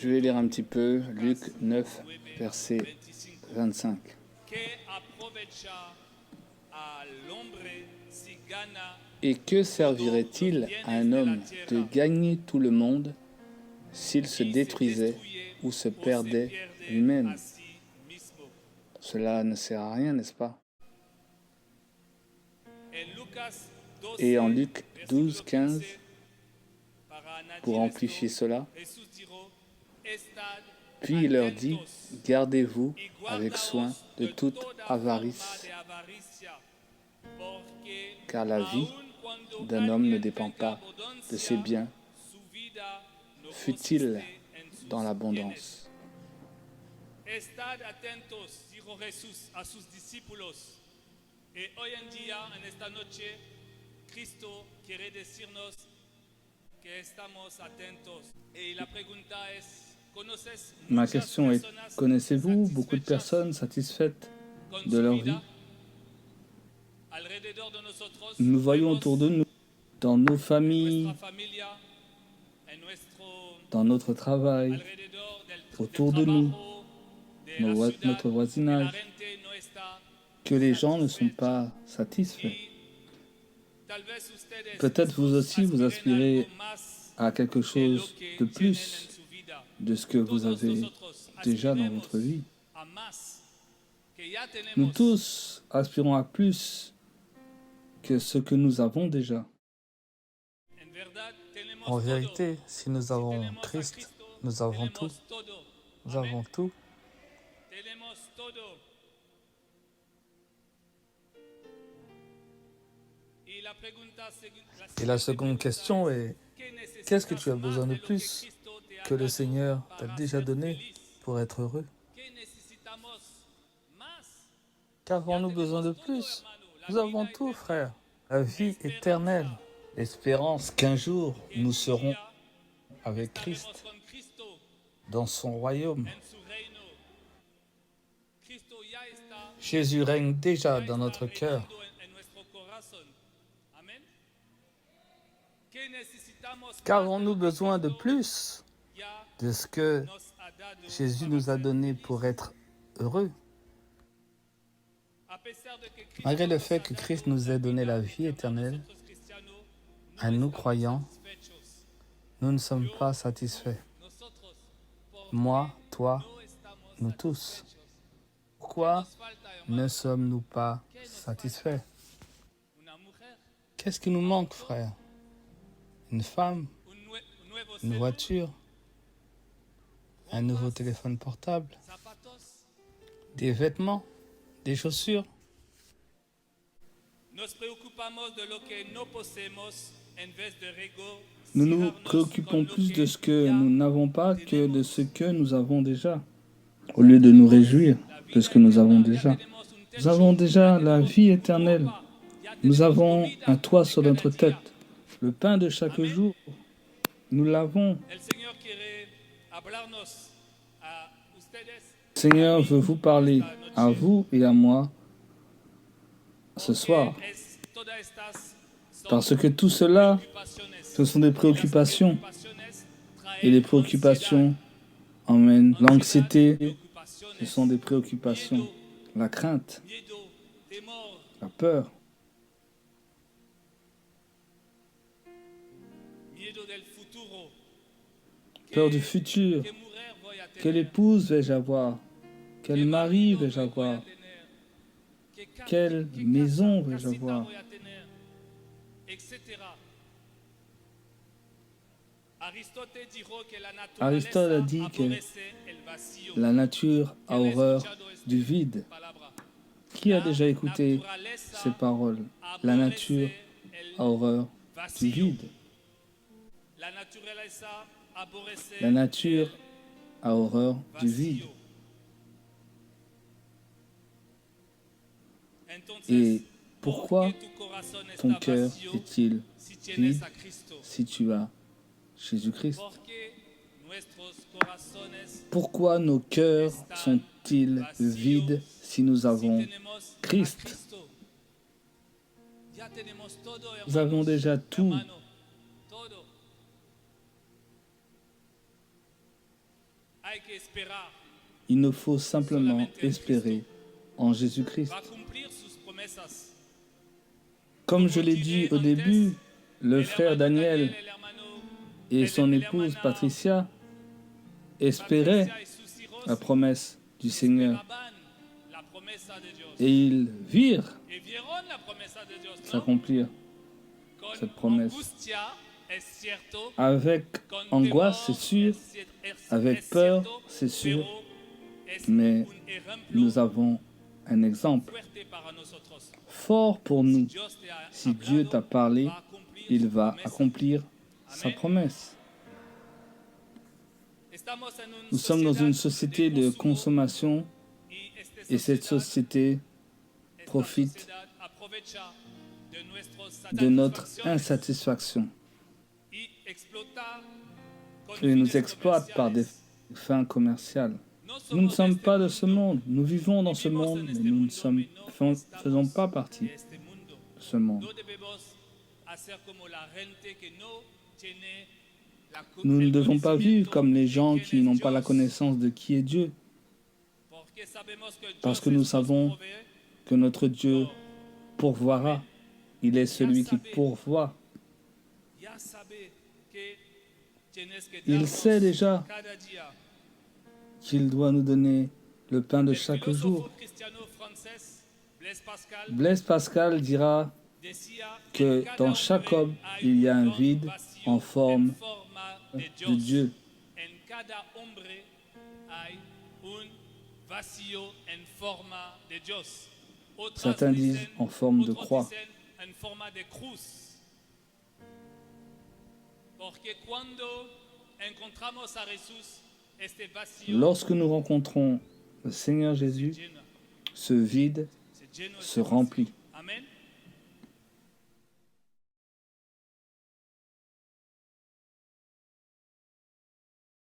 Je vais lire un petit peu Luc 9, verset 25. Et que servirait-il à un homme de gagner tout le monde s'il se détruisait ou se perdait lui-même? Cela ne sert à rien, n'est-ce pas? Et en Luc 12, 15, pour amplifier cela, puis il leur dit, gardez-vous avec soin de toute avarice, car la vie d'un homme ne dépend pas de ses biens, fût-il dans l'abondance. Estad atentos, dijo Jesús a sus discípulos. Hoy en día, en esta noche, Cristo quiere decirnos que estamos atentos. Y la pregunta es, ¿conoces Ma question est, connaissez-vous beaucoup de personnes satisfaites de leur vie? Nous voyons autour de nous, dans nos familles, dans notre travail, autour de nous, notre voisinage, que les gens ne sont pas satisfaits. Peut-être vous aussi, vous aspirez à quelque chose de plus de ce que vous avez déjà dans votre vie. Nous tous aspirons à plus que ce que nous avons déjà. En vérité, si nous avons Christ, nous avons tout. Nous avons tout. Et la seconde question est, qu'est-ce que tu as besoin de plus que le Seigneur t'a déjà donné pour être heureux? Qu'avons-nous besoin de plus? Nous avons tout, frère. La vie éternelle, l'espérance qu'un jour nous serons avec Christ dans son royaume. Jésus règne déjà dans notre cœur. Qu'avons-nous besoin de plus de ce que Jésus nous a donné pour être heureux? Malgré le fait que Christ nous ait donné la vie éternelle, à nous croyants, nous ne sommes pas satisfaits. Moi, toi, nous tous. Pourquoi ne sommes-nous pas satisfaits? Qu'est-ce qui nous manque, frère? Une femme, une voiture, un nouveau téléphone portable, des vêtements, des chaussures. Nous nous préoccupons plus de ce que nous n'avons pas que de ce que nous avons déjà, au lieu de nous réjouir de ce que nous avons déjà. Nous avons déjà la vie éternelle. Nous avons un toit sur notre tête. Le pain de chaque jour, nous l'avons. Le Seigneur veut vous parler, à vous et à moi, ce soir. Parce que tout cela, ce sont des préoccupations. Et les préoccupations emmènent l'anxiété. Ce sont des préoccupations. La crainte, la peur. Peur du futur. Quelle épouse vais-je avoir? Quel mari vais-je avoir? Quelle maison vais-je avoir? Aristote a dit que la nature a horreur du vide. Qui a déjà écouté ces paroles? La nature a horreur du vide. La nature a horreur du vide. Et pourquoi ton cœur est-il vide si tu as Jésus-Christ? Pourquoi nos cœurs sont-ils vides si nous avons Christ? Nous avons déjà tout. hay que esperar. Il nous faut simplement espérer en Jésus-Christ. Va cumplir sus promesas. Comme je l'ai dit au début, le frère Daniel el hermano et son épouse Patricia espéraient Patricia y sus hijos la promesse du Seigneur. esperaban la promesa de Dios. Et ils virent Y vieron la promesa de Dios, ¿no? s'accomplir Con cette promesse. angustia, es cierto, avec con angoisse, c'est temor, sûr, es avec peur, cierto, c'est sûr, pero es mais un ejemplo nous avons un exemple fuerte para nosotros. fort pour nous. Dios te ha Si hablado, Dieu t'a parlé, va a cumplir il su va promesa. accomplir sa Amen. promesse. Estamos en una Nous sommes dans une sociedad société de consumo, consommation y esta et cette société esta profite sociedad aprovecha de de notre satisfacciones insatisfaction y explota con et nous fines exploite par des comerciales. fins commerciales. No Nous ne somos sommes de pas de este ce mundo, monde. Nous vivons dans ce vivimos monde, en mais este nous ne mundo, sommes, mais no faisons estamos pas partie de este mundo. de ce monde. No debemos hacer como la gente que no tiene Nous ne el devons pas vivre conocimiento comme les de gens quién qui es n'ont pas la Dios, connaissance de qui est Dieu, porque sabemos que parce Dios que es nous Dios savons provee. que notre Dieu pourvoira. Il est celui qui pourvoit. Ya sabe que tienes que Il darnos sait déjà cada día. qu'il doit nous donner le pain de El chaque filósofo jour. cristiano francés Blaise Pascal Blaise Pascal dira decía que en cada dans chaque hombre homme, hay il y a un don vide vacío en forme forma de Dieu. En cada hombre hay un vacío en forma de Dios. Otras Certains disent dicen- en forme de otros croix. dicen en forma de cruz. Porque cuando encontramos a Jesús, este vacío Lorsque nous rencontrons le Seigneur Jésus, llena, ce vide se llena se este remplit. vacío.